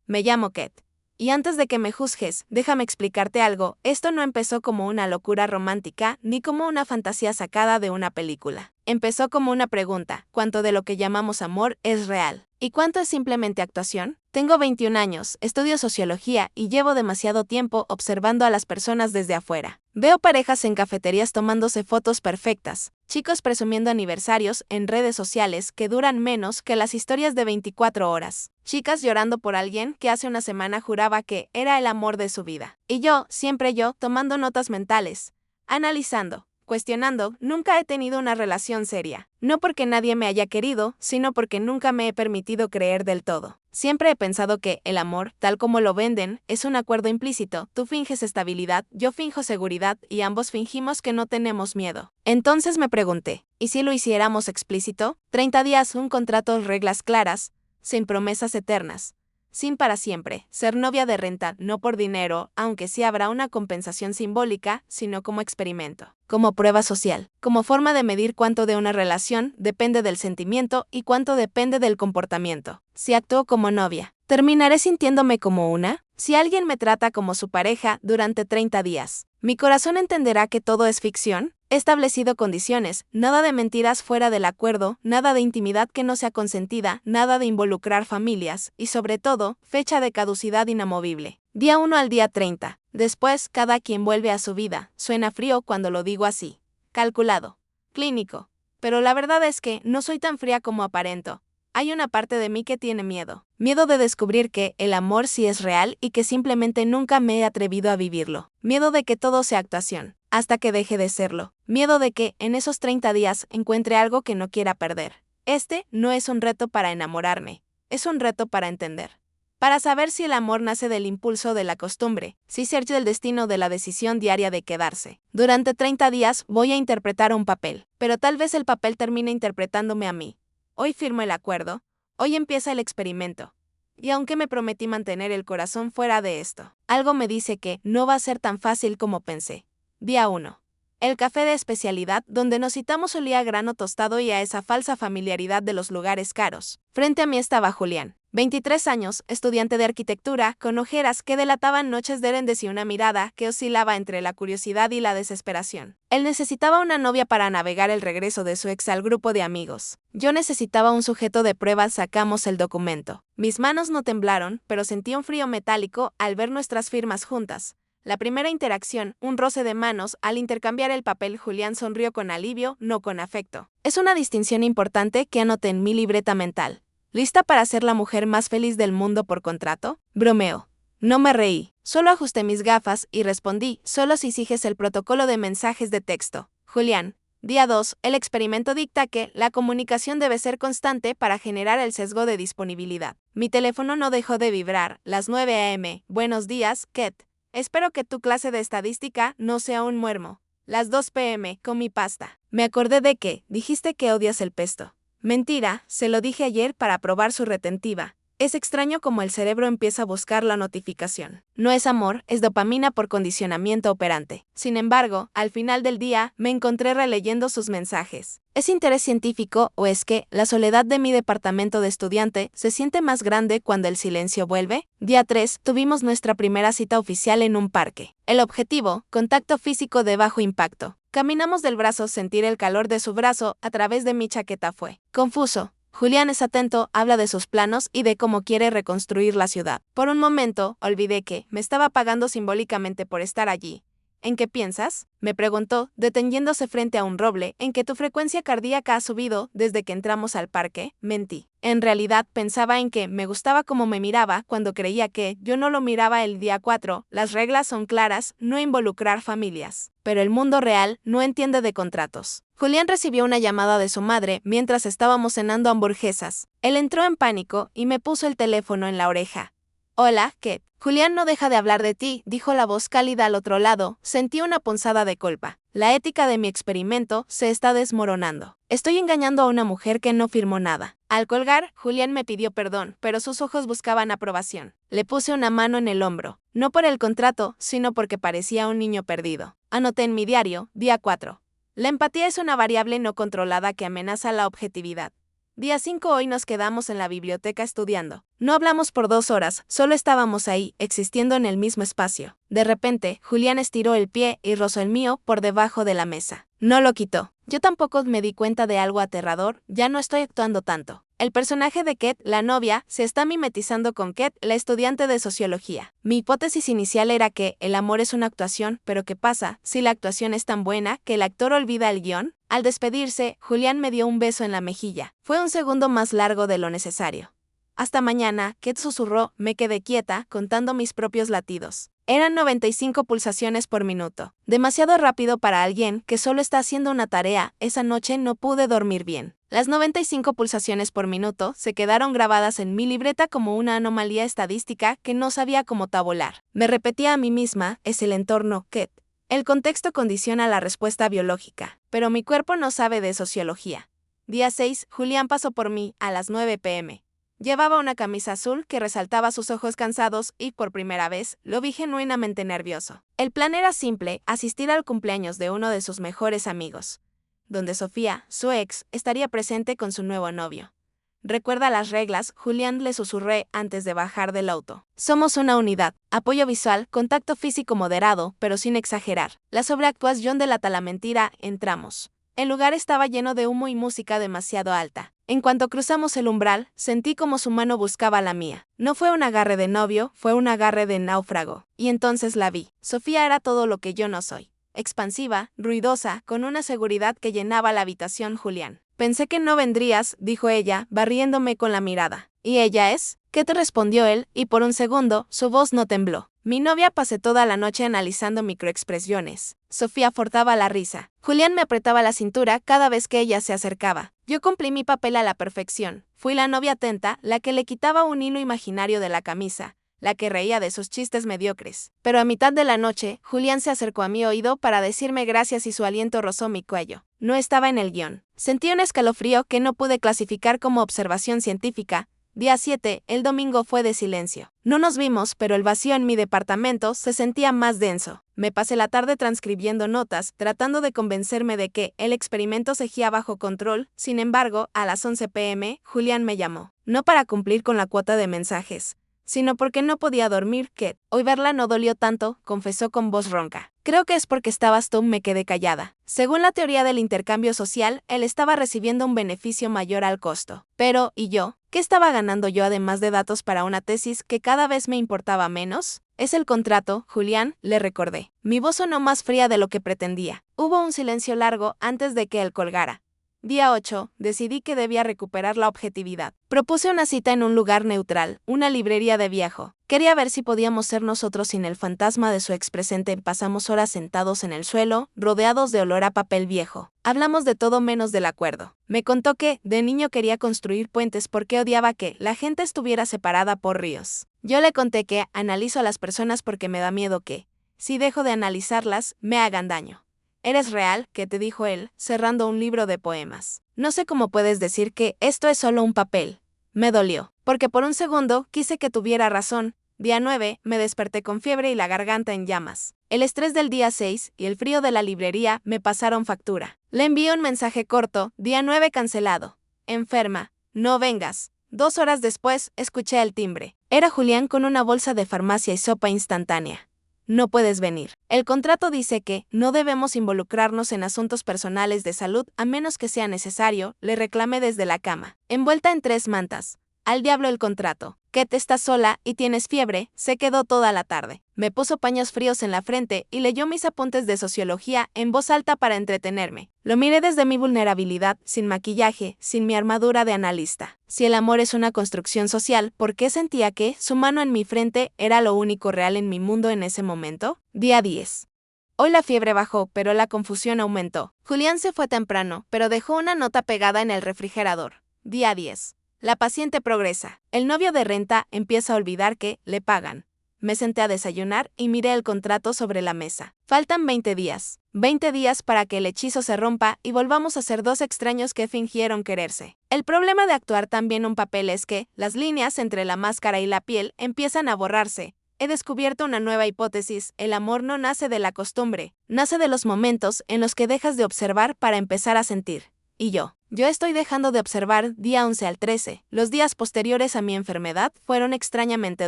Me llamo Ket. Y antes de que me juzgues, déjame explicarte algo, esto no empezó como una locura romántica, ni como una fantasía sacada de una película. Empezó como una pregunta, ¿cuánto de lo que llamamos amor es real? ¿Y cuánto es simplemente actuación? Tengo 21 años, estudio sociología y llevo demasiado tiempo observando a las personas desde afuera. Veo parejas en cafeterías tomándose fotos perfectas, chicos presumiendo aniversarios en redes sociales que duran menos que las historias de 24 horas, chicas llorando por alguien que hace una semana juraba que era el amor de su vida. Y yo, siempre yo, tomando notas mentales, analizando, cuestionando, nunca he tenido una relación seria. No porque nadie me haya querido, sino porque nunca me he permitido creer del todo. Siempre he pensado que el amor, tal como lo venden, es un acuerdo implícito. Tú finges estabilidad, yo finjo seguridad y ambos fingimos que no tenemos miedo. Entonces me pregunté, ¿y si lo hiciéramos explícito? 30 días, un contrato, reglas claras, sin promesas eternas. Sin para siempre, ser novia de renta, no por dinero, aunque sí habrá una compensación simbólica, sino como experimento, como prueba social, como forma de medir cuánto de una relación depende del sentimiento y cuánto depende del comportamiento. Si actúo como novia, ¿terminaré sintiéndome como una? Si alguien me trata como su pareja durante 30 días, ¿mi corazón entenderá que todo es ficción? He establecido condiciones, nada de mentiras fuera del acuerdo, nada de intimidad que no sea consentida, nada de involucrar familias, y sobre todo, fecha de caducidad inamovible. Día 1 al día 30. Después, cada quien vuelve a su vida. Suena frío cuando lo digo así. Calculado. Clínico. Pero la verdad es que no soy tan fría como aparento. Hay una parte de mí que tiene miedo. Miedo de descubrir que el amor sí es real y que simplemente nunca me he atrevido a vivirlo. Miedo de que todo sea actuación, hasta que deje de serlo. Miedo de que, en esos 30 días, encuentre algo que no quiera perder. Este no es un reto para enamorarme, es un reto para entender. Para saber si el amor nace del impulso de la costumbre, si surge del destino de la decisión diaria de quedarse. Durante 30 días voy a interpretar un papel, pero tal vez el papel termine interpretándome a mí. Hoy firmo el acuerdo, hoy empieza el experimento. Y aunque me prometí mantener el corazón fuera de esto, algo me dice que no va a ser tan fácil como pensé. Día 1. El café de especialidad donde nos citamos olía a grano tostado y a esa falsa familiaridad de los lugares caros. Frente a mí estaba Julián, 23 años, estudiante de arquitectura, con ojeras que delataban noches de herendes y una mirada que oscilaba entre la curiosidad y la desesperación. Él necesitaba una novia para navegar el regreso de su ex al grupo de amigos. Yo necesitaba un sujeto de prueba. Sacamos el documento. Mis manos no temblaron, pero sentí un frío metálico al ver nuestras firmas juntas. La primera interacción, un roce de manos, al intercambiar el papel. Julián sonrió con alivio, no con afecto. Es una distinción importante que anoté en mi libreta mental. ¿Lista para ser la mujer más feliz del mundo por contrato? Bromeo. No me reí, solo ajusté mis gafas y respondí, solo si sigues el protocolo de mensajes de texto. Julián. Día 2. El experimento dicta que la comunicación debe ser constante para generar el sesgo de disponibilidad. Mi teléfono no dejó de vibrar. Las 9 a.m. Buenos días, Ket. Espero que tu clase de estadística no sea un muermo. Las 2 p.m. Comí pasta. Me acordé de que dijiste que odias el pesto. Mentira, se lo dije ayer para probar su retentiva. Es extraño como el cerebro empieza a buscar la notificación. No es amor, es dopamina por condicionamiento operante. Sin embargo, al final del día, me encontré releyendo sus mensajes. ¿Es interés científico o es que la soledad de mi departamento de estudiante se siente más grande cuando el silencio vuelve? Día 3, tuvimos nuestra primera cita oficial en un parque. El objetivo, contacto físico de bajo impacto. Caminamos del brazo, sentir el calor de su brazo a través de mi chaqueta fue confuso. Julián es atento, habla de sus planos y de cómo quiere reconstruir la ciudad. Por un momento, olvidé que me estaba pagando simbólicamente por estar allí. ¿En qué piensas?, me preguntó, deteniéndose frente a un roble. ¿En que tu frecuencia cardíaca ha subido desde que entramos al parque? Mentí. En realidad pensaba en que me gustaba cómo me miraba cuando creía que yo no lo miraba. El día 4, las reglas son claras, no involucrar familias. Pero el mundo real no entiende de contratos. Julián recibió una llamada de su madre mientras estábamos cenando hamburguesas. Él entró en pánico y me puso el teléfono en la oreja. Hola, Ket. Julián no deja de hablar de ti, dijo la voz cálida al otro lado. Sentí una punzada de culpa. La ética de mi experimento se está desmoronando. Estoy engañando a una mujer que no firmó nada. Al colgar, Julián me pidió perdón, pero sus ojos buscaban aprobación. Le puse una mano en el hombro, no por el contrato, sino porque parecía un niño perdido. Anoté en mi diario, día 4. La empatía es una variable no controlada que amenaza la objetividad. Día 5. Hoy nos quedamos en la biblioteca estudiando. No hablamos por 2 horas, solo estábamos ahí, existiendo en el mismo espacio. De repente, Julián estiró el pie y rozó el mío por debajo de la mesa. No lo quitó. Yo tampoco me di cuenta de algo aterrador, ya no estoy actuando tanto. El personaje de Ket, la novia, se está mimetizando con Ket, la estudiante de sociología. Mi hipótesis inicial era que el amor es una actuación, pero ¿qué pasa si la actuación es tan buena que el actor olvida el guión? Al despedirse, Julián me dio un beso en la mejilla. Fue un segundo más largo de lo necesario. Hasta mañana, Ket susurró, me quedé quieta, contando mis propios latidos. Eran 95 pulsaciones por minuto. Demasiado rápido para alguien que solo está haciendo una tarea. Esa noche no pude dormir bien. Las 95 pulsaciones por minuto se quedaron grabadas en mi libreta como una anomalía estadística que no sabía cómo tabular. Me repetía a mí misma, es el entorno, Ket. El contexto condiciona la respuesta biológica, pero mi cuerpo no sabe de sociología. Día 6, Julián pasó por mí a las 9 p.m. Llevaba una camisa azul que resaltaba sus ojos cansados y, por primera vez, lo vi genuinamente nervioso. El plan era simple, asistir al cumpleaños de uno de sus mejores amigos, donde Sofía, su ex, estaría presente con su nuevo novio. Recuerda las reglas, Julián le susurré antes de bajar del auto. Somos una unidad, apoyo visual, contacto físico moderado, pero sin exagerar. La sobreactuación delata la mentira, entramos. El lugar estaba lleno de humo y música demasiado alta. En cuanto cruzamos el umbral, sentí como su mano buscaba la mía. No fue un agarre de novio, fue un agarre de náufrago. Y entonces la vi. Sofía era todo lo que yo no soy. Expansiva, ruidosa, con una seguridad que llenaba la habitación. Julián. Pensé que no vendrías, dijo ella, barriéndome con la mirada. ¿Y ella es? ¿Qué te respondió él? Y por un segundo, su voz no tembló. Mi novia pasé toda la noche analizando microexpresiones. Sofía forzaba la risa. Julián me apretaba la cintura cada vez que ella se acercaba. Yo cumplí mi papel a la perfección. Fui la novia atenta, la que le quitaba un hilo imaginario de la camisa, la que reía de sus chistes mediocres. Pero a mitad de la noche, Julián se acercó a mi oído para decirme gracias y su aliento rozó mi cuello. No estaba en el guión. Sentí un escalofrío que no pude clasificar como observación científica. Día 7, el domingo fue de silencio. No nos vimos, pero el vacío en mi departamento se sentía más denso. Me pasé la tarde transcribiendo notas, tratando de convencerme de que el experimento seguía bajo control. Sin embargo, a las 11 p.m., Julián me llamó. No para cumplir con la cuota de mensajes, sino porque no podía dormir. Ket, hoy verla no dolió tanto, confesó con voz ronca. Creo que es porque estabas tú, me quedé callada. Según la teoría del intercambio social, él estaba recibiendo un beneficio mayor al costo. Pero, ¿y yo? ¿Qué estaba ganando yo además de datos para una tesis que cada vez me importaba menos? Es el contrato, Julián, le recordé. Mi voz sonó más fría de lo que pretendía. Hubo un silencio largo antes de que él colgara. Día 8, decidí que debía recuperar la objetividad. Propuse una cita en un lugar neutral, una librería de viejo. Quería ver si podíamos ser nosotros sin el fantasma de su ex presente. Pasamos horas sentados en el suelo, rodeados de olor a papel viejo. Hablamos de todo menos del acuerdo. Me contó que, de niño quería construir puentes porque odiaba que la gente estuviera separada por ríos. Yo le conté que analizo a las personas porque me da miedo que, si dejo de analizarlas, me hagan daño. ¿Eres real?, que te dijo él, cerrando un libro de poemas. No sé cómo puedes decir que esto es solo un papel. Me dolió, porque por un segundo quise que tuviera razón. Día 9, me desperté con fiebre y la garganta en llamas. El estrés del día 6 y el frío de la librería me pasaron factura. Le envié un mensaje corto, día 9 cancelado. Enferma, no vengas. 2 horas después, escuché el timbre. Era Julián con una bolsa de farmacia y sopa instantánea. No puedes venir. El contrato dice que no debemos involucrarnos en asuntos personales de salud a menos que sea necesario, le reclamé desde la cama, envuelta en 3 mantas. Al diablo el contrato. Ket, estás sola y tienes fiebre, se quedó toda la tarde. Me puso paños fríos en la frente y leyó mis apuntes de sociología en voz alta para entretenerme. Lo miré desde mi vulnerabilidad, sin maquillaje, sin mi armadura de analista. Si el amor es una construcción social, ¿por qué sentía que su mano en mi frente era lo único real en mi mundo en ese momento? Día 10. Hoy la fiebre bajó, pero la confusión aumentó. Julián se fue temprano, pero dejó una nota pegada en el refrigerador. Día 10. La paciente progresa. El novio de renta empieza a olvidar que le pagan. Me senté a desayunar y miré el contrato sobre la mesa. Faltan 20 días. 20 días para que el hechizo se rompa y volvamos a ser 2 extraños que fingieron quererse. El problema de actuar tan bien un papel es que las líneas entre la máscara y la piel empiezan a borrarse. He descubierto una nueva hipótesis. El amor no nace de la costumbre, nace de los momentos en los que dejas de observar para empezar a sentir. Y yo estoy dejando de observar día 11 al 13. Los días posteriores a mi enfermedad fueron extrañamente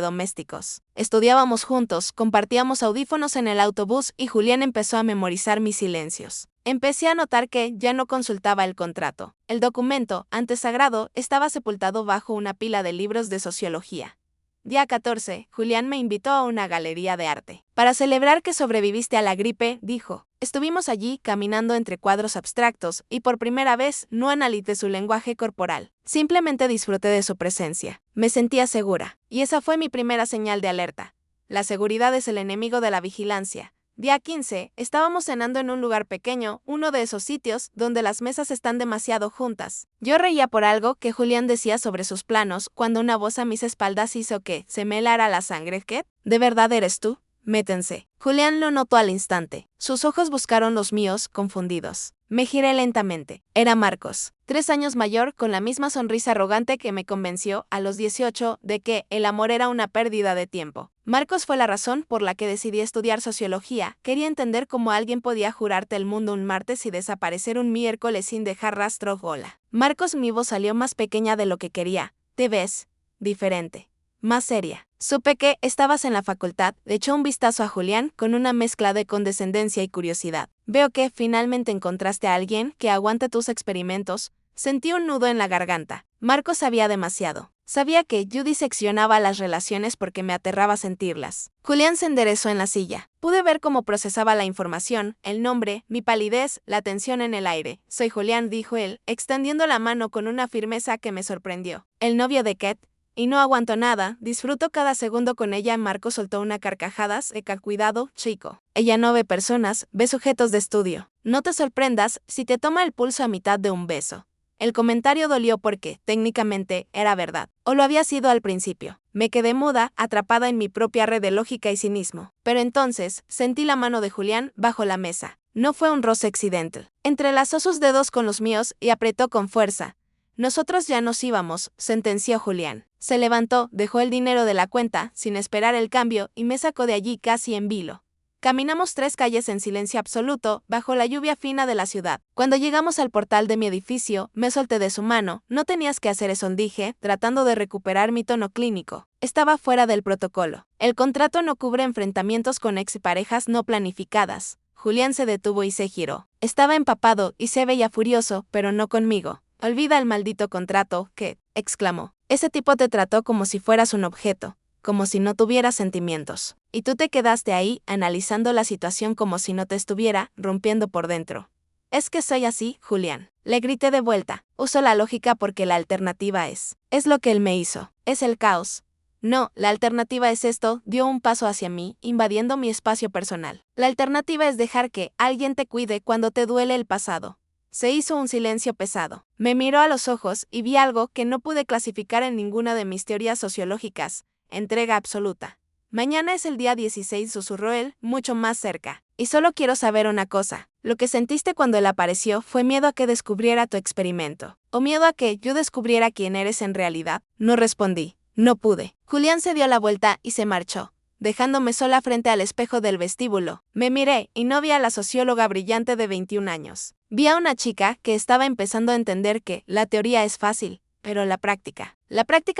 domésticos. Estudiábamos juntos, compartíamos audífonos en el autobús y Julián empezó a memorizar mis silencios. Empecé a notar que ya no consultaba el contrato. El documento, antes sagrado, estaba sepultado bajo una pila de libros de sociología. Día 14, Julián me invitó a una galería de arte. Para celebrar que sobreviviste a la gripe, dijo. Estuvimos allí caminando entre cuadros abstractos y por primera vez no analicé su lenguaje corporal. Simplemente disfruté de su presencia. Me sentía segura. Y esa fue mi primera señal de alerta. La seguridad es el enemigo de la vigilancia. Día 15, estábamos cenando en un lugar pequeño, uno de esos sitios donde las mesas están demasiado juntas. Yo reía por algo que Julián decía sobre sus planos cuando una voz a mis espaldas hizo que se me helara la sangre. ¿Qué? ¿De verdad eres tú? Métense. Julián lo notó al instante. Sus ojos buscaron los míos, confundidos. Me giré lentamente. Era Marcos, 3 años mayor, con la misma sonrisa arrogante que me convenció, a los 18, de que el amor era una pérdida de tiempo. Marcos fue la razón por la que decidí estudiar sociología. Quería entender cómo alguien podía jurarte el mundo un martes y desaparecer un miércoles sin dejar rastro. Hola. Marcos, mi voz salió más pequeña de lo que quería. Te ves diferente. Más seria. Supe que estabas en la facultad. Echó un vistazo a Julián con una mezcla de condescendencia y curiosidad. Veo que finalmente encontraste a alguien que aguante tus experimentos. Sentí un nudo en la garganta. Marcos sabía demasiado. Sabía que yo diseccionaba las relaciones porque me aterraba sentirlas. Julián se enderezó en la silla. Pude ver cómo procesaba la información, el nombre, mi palidez, la tensión en el aire. Soy Julián, dijo él, extendiendo la mano con una firmeza que me sorprendió. El novio de Ket. Y no aguanto nada, disfruto cada segundo con ella. Marco soltó una carcajada seca. Cuidado, chico. Ella no ve personas, ve sujetos de estudio. No te sorprendas si te toma el pulso a mitad de un beso. El comentario dolió porque, técnicamente, era verdad. O lo había sido al principio. Me quedé muda, atrapada en mi propia red de lógica y cinismo. Pero entonces, sentí la mano de Julián bajo la mesa. No fue un roce accidental. Entrelazó sus dedos con los míos y apretó con fuerza. Nosotros ya nos íbamos, sentenció Julián. Se levantó, dejó el dinero de la cuenta, sin esperar el cambio, y me sacó de allí casi en vilo. Caminamos 3 calles en silencio absoluto, bajo la lluvia fina de la ciudad. Cuando llegamos al portal de mi edificio, me solté de su mano. No tenías que hacer eso, dije, tratando de recuperar mi tono clínico. Estaba fuera del protocolo. El contrato no cubre enfrentamientos con exparejas no planificadas. Julián se detuvo y se giró. Estaba empapado y se veía furioso, pero no conmigo. Olvida el maldito contrato, Ket, exclamó. Ese tipo te trató como si fueras un objeto, como si no tuvieras sentimientos. Y tú te quedaste ahí, analizando la situación como si no te estuviera rompiendo por dentro. Es que soy así, Julián. Le grité de vuelta. Uso la lógica porque la alternativa es lo que él me hizo. Es el caos. No, la alternativa es esto. Dio un paso hacia mí, invadiendo mi espacio personal. La alternativa es dejar que alguien te cuide cuando te duele el pasado. Se hizo un silencio pesado. Me miró a los ojos y vi algo que no pude clasificar en ninguna de mis teorías sociológicas. Entrega absoluta. Mañana es el día 16, susurró él, mucho más cerca. Y solo quiero saber una cosa. Lo que sentiste cuando él apareció fue miedo a que descubriera tu experimento. ¿O miedo a que yo descubriera quién eres en realidad? No respondí. No pude. Julián se dio la vuelta y se marchó, dejándome sola frente al espejo del vestíbulo. Me miré y no vi a la socióloga brillante de 21 años. Vi a una chica que estaba empezando a entender que la teoría es fácil, pero la práctica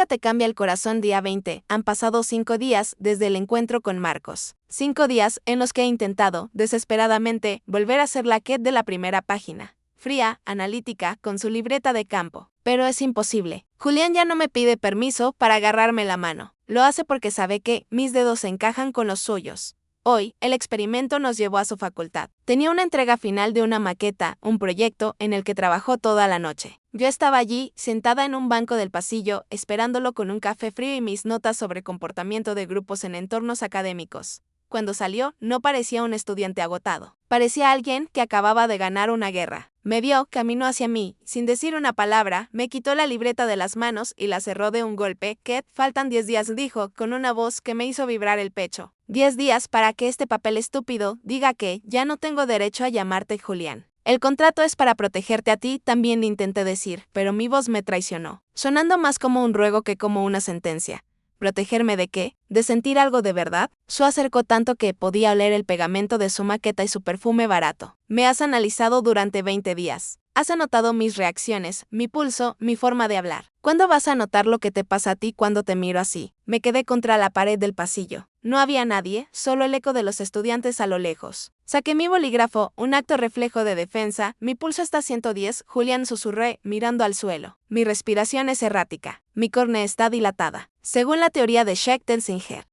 te cambia el corazón. Día 20. Han pasado 5 días desde el encuentro con Marcos. 5 días en los que he intentado, desesperadamente, volver a ser la Ket de la primera página. Fría, analítica, con su libreta de campo. Pero es imposible. Julián ya no me pide permiso para agarrarme la mano. Lo hace porque sabe que mis dedos se encajan con los suyos. Hoy, el experimento nos llevó a su facultad. Tenía una entrega final de una maqueta, un proyecto en el que trabajó toda la noche. Yo estaba allí, sentada en un banco del pasillo, esperándolo con un café frío y mis notas sobre comportamiento de grupos en entornos académicos. Cuando salió, no parecía un estudiante agotado. Parecía alguien que acababa de ganar una guerra. Me vio, caminó hacia mí, sin decir una palabra, me quitó la libreta de las manos y la cerró de un golpe. Ket, faltan 10 días, dijo, con una voz que me hizo vibrar el pecho. 10 días para que este papel estúpido diga que ya no tengo derecho a llamarte Julián. El contrato es para protegerte a ti, también le intenté decir, pero mi voz me traicionó, sonando más como un ruego que como una sentencia. ¿Protegerme de qué? ¿De sentir algo de verdad? Su acercó tanto que podía oler el pegamento de su maqueta y su perfume barato. Me has analizado durante 20 días. Has anotado mis reacciones, mi pulso, mi forma de hablar. ¿Cuándo vas a notar lo que te pasa a ti cuando te miro así? Me quedé contra la pared del pasillo. No había nadie, solo el eco de los estudiantes a lo lejos. Saqué mi bolígrafo, un acto reflejo de defensa. Mi pulso está a 110, Julián, susurré, mirando al suelo. Mi respiración es errática. Mi córnea está dilatada. Según la teoría de Scheck-Telsinger,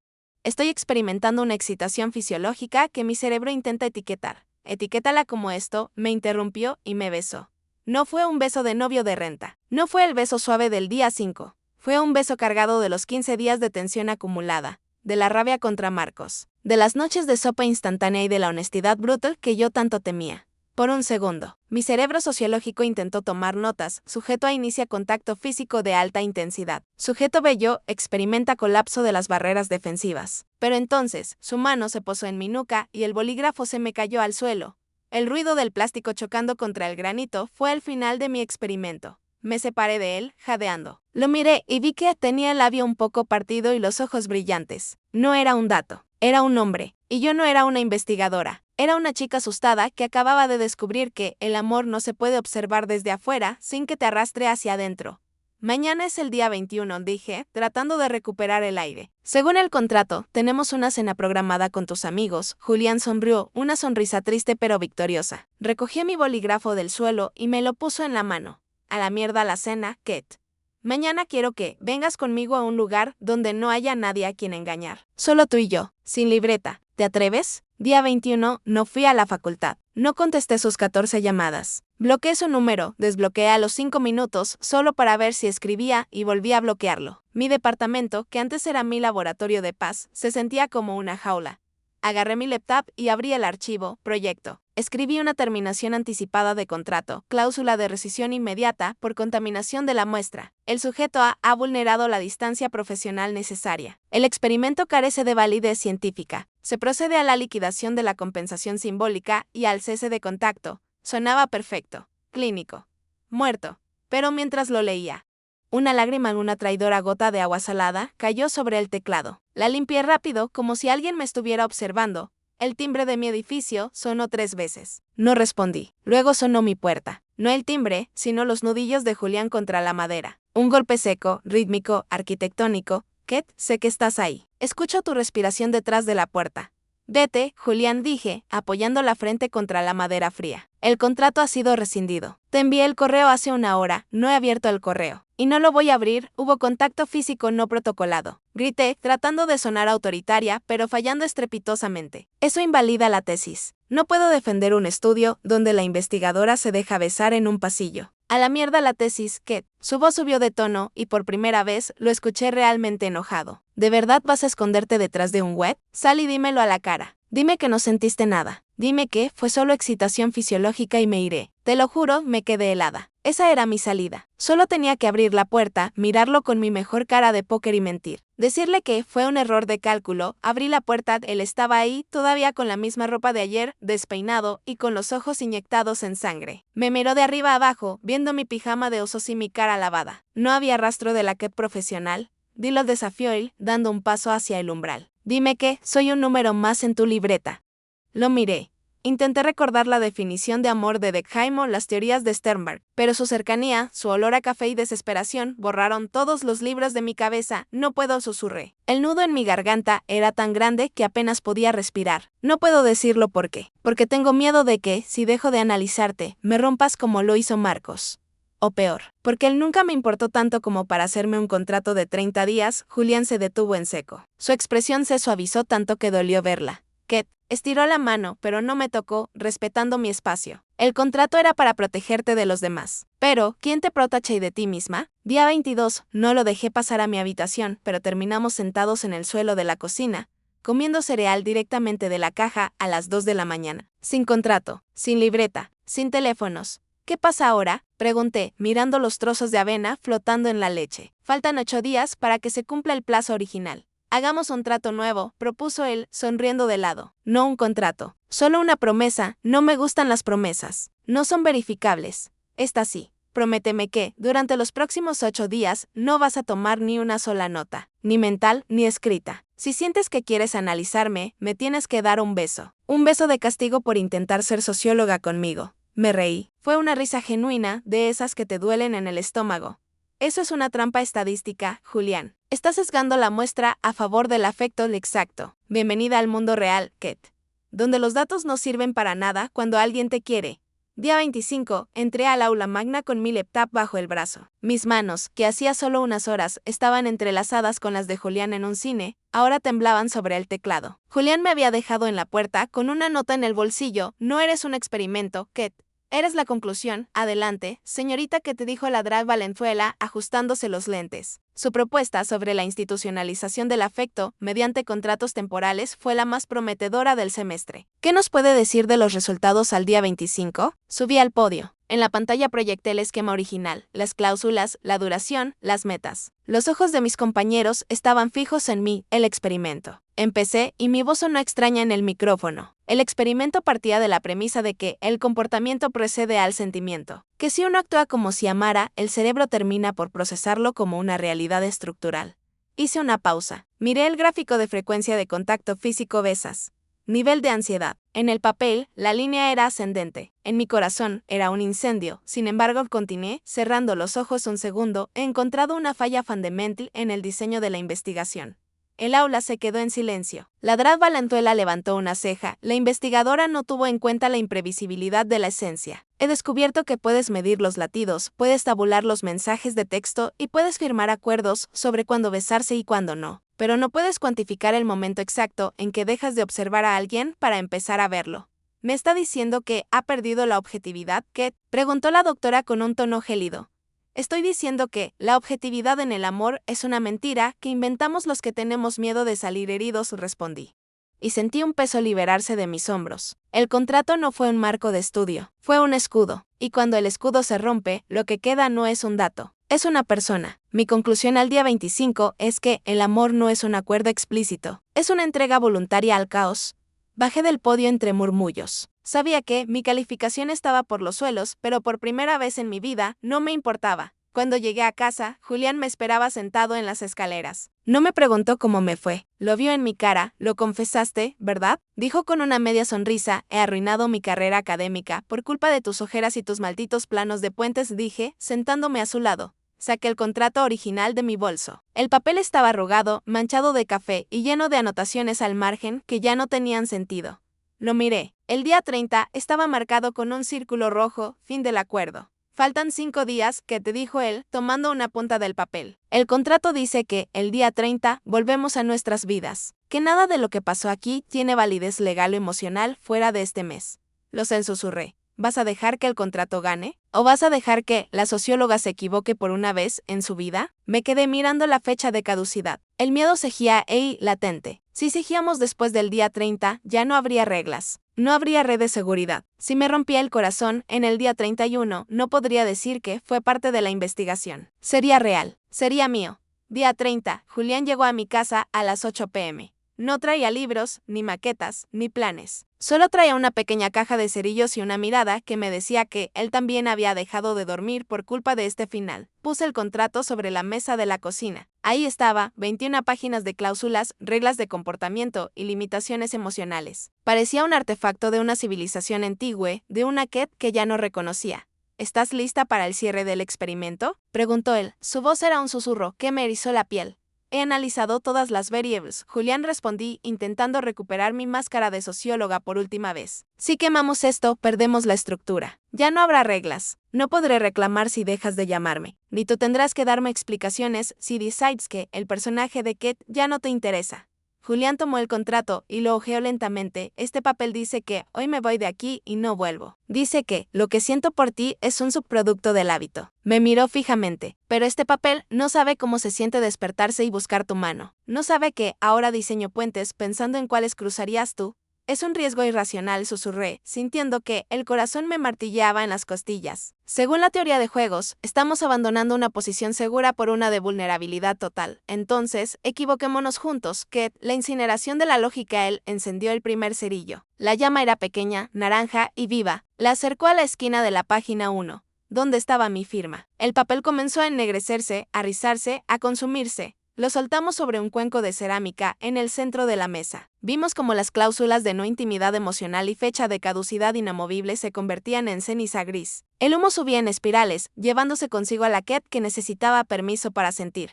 estoy experimentando una excitación fisiológica que mi cerebro intenta etiquetar. Etiquétala como esto, me interrumpió y me besó. No fue un beso de novio de renta. No fue el beso suave del día 5. Fue un beso cargado de los 15 días de tensión acumulada, de la rabia contra Marcos, de las noches de sopa instantánea y de la honestidad brutal que yo tanto temía. Por un segundo, mi cerebro sociológico intentó tomar notas. Sujeto A inicia contacto físico de alta intensidad. Sujeto B experimenta colapso de las barreras defensivas. Pero entonces, su mano se posó en mi nuca y el bolígrafo se me cayó al suelo. El ruido del plástico chocando contra el granito fue el final de mi experimento. Me separé de él, jadeando. Lo miré y vi que tenía el labio un poco partido y los ojos brillantes. No era un dato, era un hombre. Y yo no era una investigadora. Era una chica asustada que acababa de descubrir que el amor no se puede observar desde afuera sin que te arrastre hacia adentro. Mañana es el día 21, dije, tratando de recuperar el aire. Según el contrato, tenemos una cena programada con tus amigos. Julián sonrió, una sonrisa triste pero victoriosa. Recogí mi bolígrafo del suelo y me lo puso en la mano. A la mierda la cena, Kate. Mañana quiero que vengas conmigo a un lugar donde no haya nadie a quien engañar. Solo tú y yo, sin libreta. ¿Te atreves? Día 21, no fui a la facultad. No contesté sus 14 llamadas. Bloqueé su número, desbloqueé a los 5 minutos solo para ver si escribía y volví a bloquearlo. Mi departamento, que antes era mi laboratorio de paz, se sentía como una jaula. Agarré mi laptop y abrí el archivo, proyecto. Escribí una terminación anticipada de contrato, cláusula de rescisión inmediata por contaminación de la muestra. El sujeto A ha vulnerado la distancia profesional necesaria. El experimento carece de validez científica. Se procede a la liquidación de la compensación simbólica y al cese de contacto. Sonaba perfecto. Clínico. Muerto. Pero mientras lo leía, una lágrima en una traidora gota de agua salada cayó sobre el teclado. La limpié rápido, como si alguien me estuviera observando. El timbre de mi edificio sonó 3 veces. No respondí. Luego sonó mi puerta. No el timbre, sino los nudillos de Julián contra la madera. Un golpe seco, rítmico, arquitectónico. Kate, sé que estás ahí. Escucho tu respiración detrás de la puerta. Vete, Julián, dije, apoyando la frente contra la madera fría. El contrato ha sido rescindido. Te envié el correo hace 1 hora, no he abierto el correo. Y no lo voy a abrir, hubo contacto físico no protocolado. Grité, tratando de sonar autoritaria, pero fallando estrepitosamente. Eso invalida la tesis. No puedo defender un estudio donde la investigadora se deja besar en un pasillo. A la mierda la tesis, Kate. Su voz subió de tono y por primera vez lo escuché realmente enojado. ¿De verdad vas a esconderte detrás de un web? Sal y dímelo a la cara. Dime que no sentiste nada. Dime que fue solo excitación fisiológica y me iré. Te lo juro, me quedé helada. Esa era mi salida. Solo tenía que abrir la puerta, mirarlo con mi mejor cara de póker y mentir. Decirle que fue un error de cálculo. Abrí la puerta, él estaba ahí, todavía con la misma ropa de ayer, despeinado y con los ojos inyectados en sangre. Me miró de arriba abajo, viendo mi pijama de osos y mi cara lavada. No había rastro de la Kate profesional. Dilo, desafió él, dando un paso hacia el umbral. Dime que soy un número más en tu libreta. Lo miré. Intenté recordar la definición de amor de Durkheim o las teorías de Sternberg, pero su cercanía, su olor a café y desesperación borraron todos los libros de mi cabeza. No puedo, susurré. El nudo en mi garganta era tan grande que apenas podía respirar. No puedo decirlo por qué. Porque tengo miedo de que, si dejo de analizarte, me rompas como lo hizo Marcos. O peor, porque él nunca me importó tanto como para hacerme un contrato de 30 días, Julián se detuvo en seco. Su expresión se suavizó tanto que dolió verla. Kate estiró la mano, pero no me tocó, respetando mi espacio. El contrato era para protegerte de los demás. Pero, ¿quién te protege de ti misma? Día 22, no lo dejé pasar a mi habitación, pero terminamos sentados en el suelo de la cocina, comiendo cereal directamente de la caja a las 2 de la mañana. Sin contrato, sin libreta, sin teléfonos. ¿Qué pasa ahora?, pregunté, mirando los trozos de avena flotando en la leche. Faltan 8 días para que se cumpla el plazo original. Hagamos un trato nuevo, propuso él, sonriendo de lado. No un contrato, solo una promesa. No me gustan las promesas. No son verificables. Esta sí. Prométeme que, durante los próximos 8 días, no vas a tomar ni una sola nota, ni mental ni escrita. Si sientes que quieres analizarme, me tienes que dar un beso. Un beso de castigo por intentar ser socióloga conmigo. Me reí. Fue una risa genuina, de esas que te duelen en el estómago. Eso es una trampa estadística, Julián. Estás sesgando la muestra a favor del afecto exacto. Bienvenida al mundo real, Kate, donde los datos no sirven para nada cuando alguien te quiere. Día 25, entré al aula magna con mi laptop bajo el brazo. Mis manos, que hacía solo unas horas estaban entrelazadas con las de Julián en un cine, ahora temblaban sobre el teclado. Julián me había dejado en la puerta con una nota en el bolsillo. No eres un experimento, Kate. Eres la conclusión. Adelante, señorita, que te dijo la Drag Valenzuela, ajustándose los lentes. Su propuesta sobre la institucionalización del afecto mediante contratos temporales fue la más prometedora del semestre. ¿Qué nos puede decir de los resultados al día 25? Subí al podio. En la pantalla proyecté el esquema original, las cláusulas, la duración, las metas. Los ojos de mis compañeros estaban fijos en mí, el experimento. Empecé y mi voz sonó extraña en el micrófono. El experimento partía de la premisa de que el comportamiento precede al sentimiento, que si uno actúa como si amara, el cerebro termina por procesarlo como una realidad estructural. Hice una pausa. Miré el gráfico de frecuencia de contacto físico besas. Nivel de ansiedad. En el papel, la línea era ascendente. En mi corazón, era un incendio. Sin embargo, continué, cerrando los ojos un segundo, he encontrado una falla fundamental en el diseño de la investigación. El aula se quedó en silencio. La Drag Valenzuela levantó una ceja. La investigadora no tuvo en cuenta la imprevisibilidad de la esencia. He descubierto que puedes medir los latidos, puedes tabular los mensajes de texto y puedes firmar acuerdos sobre cuándo besarse y cuándo no. Pero no puedes cuantificar el momento exacto en que dejas de observar a alguien para empezar a verlo. ¿Me está diciendo que ha perdido la objetividad, Kate?, preguntó la doctora con un tono gélido. Estoy diciendo que la objetividad en el amor es una mentira que inventamos los que tenemos miedo de salir heridos, respondí. Y sentí un peso liberarse de mis hombros. El contrato no fue un marco de estudio, fue un escudo. Y cuando el escudo se rompe, lo que queda no es un dato, es una persona. Mi conclusión al día 25 es que el amor no es un acuerdo explícito, es una entrega voluntaria al caos. Bajé del podio entre murmullos. Sabía que mi calificación estaba por los suelos, pero por primera vez en mi vida no me importaba. Cuando llegué a casa, Julián me esperaba sentado en las escaleras. No me preguntó cómo me fue. Lo vio en mi cara. Lo confesaste, ¿verdad? Dijo con una media sonrisa. He arruinado mi carrera académica por culpa de tus ojeras y tus malditos planos de puentes, dije, sentándome a su lado. Saqué el contrato original de mi bolso. El papel estaba arrugado, manchado de café y lleno de anotaciones al margen que ya no tenían sentido. Lo miré. El día 30 estaba marcado con un círculo rojo, fin del acuerdo. Faltan 5 días, que te dijo él, tomando una punta del papel. El contrato dice que, el día 30, volvemos a nuestras vidas. Que nada de lo que pasó aquí tiene validez legal o emocional fuera de este mes. Lo susurré. ¿Vas a dejar que el contrato gane? ¿O vas a dejar que la socióloga se equivoque por una vez en su vida? Me quedé mirando la fecha de caducidad. El miedo seguía latente. Si seguíamos después del día 30, ya no habría reglas. No habría red de seguridad. Si me rompía el corazón en el día 31, no podría decir que fue parte de la investigación. Sería real. Sería mío. Día 30, Julián llegó a mi casa a las 8 p.m. No traía libros, ni maquetas, ni planes. Solo traía una pequeña caja de cerillos y una mirada que me decía que él también había dejado de dormir por culpa de este final. Puse el contrato sobre la mesa de la cocina. Ahí estaba, 21 páginas de cláusulas, reglas de comportamiento y limitaciones emocionales. Parecía un artefacto de una civilización antigua, de una Kate que ya no reconocía. ¿Estás lista para el cierre del experimento?, preguntó él. Su voz era un susurro que me erizó la piel. He analizado todas las variables, Julián, respondí, intentando recuperar mi máscara de socióloga por última vez. Si quemamos esto, perdemos la estructura. Ya no habrá reglas. No podré reclamar si dejas de llamarme. Ni tú tendrás que darme explicaciones si decides que el personaje de Kate ya no te interesa. Julián tomó el contrato y lo hojeó lentamente. Este papel dice que hoy me voy de aquí y no vuelvo. Dice que lo que siento por ti es un subproducto del hábito. Me miró fijamente. Pero este papel no sabe cómo se siente despertarse y buscar tu mano. No sabe que ahora diseño puentes pensando en cuáles cruzarías tú. Es un riesgo irracional, susurré, sintiendo que el corazón me martilleaba en las costillas. Según la teoría de juegos, estamos abandonando una posición segura por una de vulnerabilidad total. Entonces, equivoquémonos juntos, que la incineración de la lógica. Él encendió el primer cerillo. La llama era pequeña, naranja y viva. La acercó a la esquina de la página 1, donde estaba mi firma. El papel comenzó a ennegrecerse, a rizarse, a consumirse. Lo soltamos sobre un cuenco de cerámica en el centro de la mesa. Vimos cómo las cláusulas de no intimidad emocional y fecha de caducidad inamovible se convertían en ceniza gris. El humo subía en espirales, llevándose consigo a la Cat que necesitaba permiso para sentir.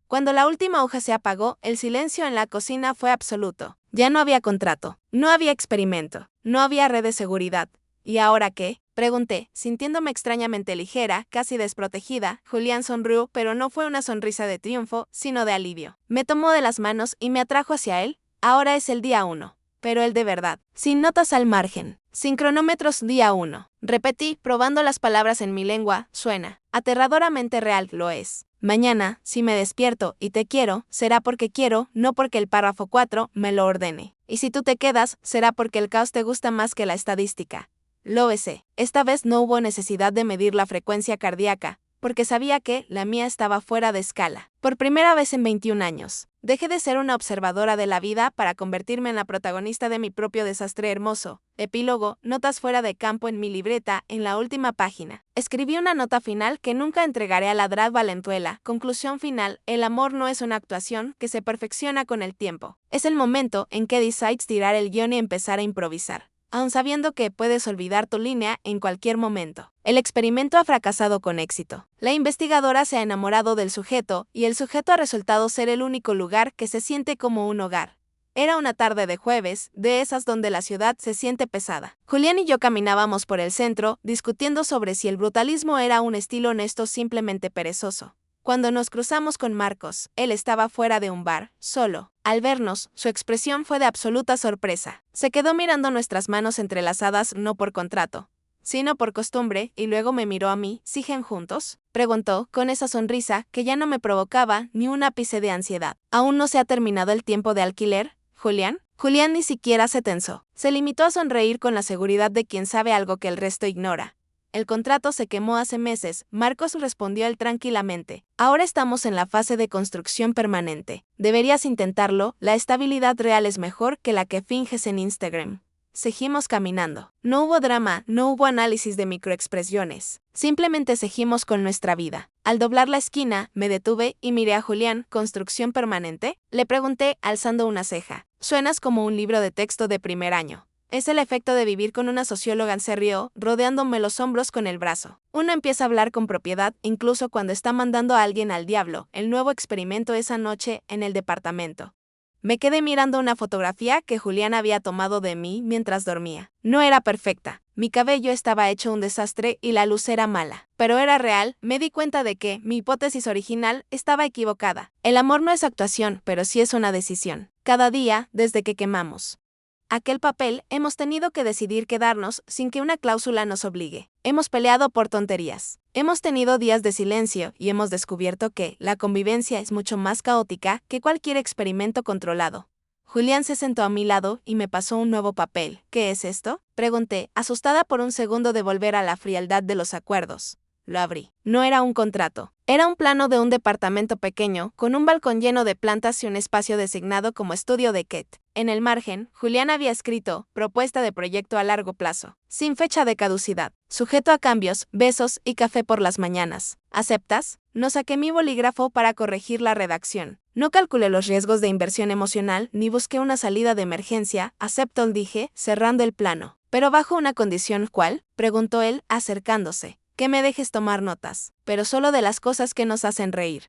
Cuando la última hoja se apagó, el silencio en la cocina fue absoluto. Ya no había contrato, no había experimento, no había red de seguridad. ¿Y ahora qué?, pregunté, sintiéndome extrañamente ligera, casi desprotegida. Julián sonrió, pero no fue una sonrisa de triunfo, sino de alivio. Me tomó de las manos y me atrajo hacia él. Ahora es el día 1. Pero el de verdad, sin notas al margen, sin cronómetros, día 1. Repetí, probando las palabras en mi lengua. Suena aterradoramente real, lo es. Mañana, si me despierto y te quiero, será porque quiero, no porque el párrafo 4 me lo ordene. Y si tú te quedas, será porque el caos te gusta más que la estadística. Lo besé. Esta vez no hubo necesidad de medir la frecuencia cardíaca, porque sabía que la mía estaba fuera de escala. Por primera vez en 21 años, dejé de ser una observadora de la vida para convertirme en la protagonista de mi propio desastre hermoso. Epílogo, notas fuera de campo en mi libreta, en la última página. Escribí una nota final que nunca entregaré a la Drag Valenzuela. Conclusión final, el amor no es una actuación que se perfecciona con el tiempo. Es el momento en que decides tirar el guión y empezar a improvisar, aun sabiendo que puedes olvidar tu línea en cualquier momento. El experimento ha fracasado con éxito. La investigadora se ha enamorado del sujeto, y el sujeto ha resultado ser el único lugar que se siente como un hogar. Era una tarde de jueves, de esas donde la ciudad se siente pesada. Julián y yo caminábamos por el centro, discutiendo sobre si el brutalismo era un estilo honesto o simplemente perezoso. Cuando nos cruzamos con Marcos, él estaba fuera de un bar, solo. Al vernos, su expresión fue de absoluta sorpresa. Se quedó mirando nuestras manos entrelazadas no por contrato, sino por costumbre, y luego me miró a mí. ¿Siguen juntos?, preguntó, con esa sonrisa que ya no me provocaba ni un ápice de ansiedad. ¿Aún no se ha terminado el tiempo de alquiler, Julián? Julián ni siquiera se tensó. Se limitó a sonreír con la seguridad de quien sabe algo que el resto ignora. El contrato se quemó hace meses, Marcos respondió él tranquilamente. Ahora estamos en la fase de construcción permanente. Deberías intentarlo, la estabilidad real es mejor que la que finges en Instagram. Seguimos caminando. No hubo drama, no hubo análisis de microexpresiones. Simplemente seguimos con nuestra vida. Al doblar la esquina, me detuve y miré a Julián. ¿Construcción permanente?, le pregunté, alzando una ceja. Suenas como un libro de texto de primer año. Es el efecto de vivir con una socióloga, se rió, rodeándome los hombros con el brazo. Uno empieza a hablar con propiedad, incluso cuando está mandando a alguien al diablo. El nuevo experimento esa noche, en el departamento. Me quedé mirando una fotografía que Julián había tomado de mí mientras dormía. No era perfecta. Mi cabello estaba hecho un desastre y la luz era mala. Pero era real. Me di cuenta de que mi hipótesis original estaba equivocada. El amor no es actuación, pero sí es una decisión. Cada día, desde que quemamos aquel papel, hemos tenido que decidir quedarnos sin que una cláusula nos obligue. Hemos peleado por tonterías. Hemos tenido días de silencio y hemos descubierto que la convivencia es mucho más caótica que cualquier experimento controlado. Julián se sentó a mi lado y me pasó un nuevo papel. ¿Qué es esto?, pregunté, asustada por un segundo de volver a la frialdad de los acuerdos. Lo abrí. No era un contrato. Era un plano de un departamento pequeño, con un balcón lleno de plantas y un espacio designado como estudio de Kate. En el margen, Julián había escrito, propuesta de proyecto a largo plazo, sin fecha de caducidad, sujeto a cambios, besos y café por las mañanas. ¿Aceptas? No saqué mi bolígrafo para corregir la redacción. No calculé los riesgos de inversión emocional, ni busqué una salida de emergencia. Acepto, dije, cerrando el plano. Pero bajo una condición. ¿Cuál?, preguntó él, acercándose. Que me dejes tomar notas, pero solo de las cosas que nos hacen reír.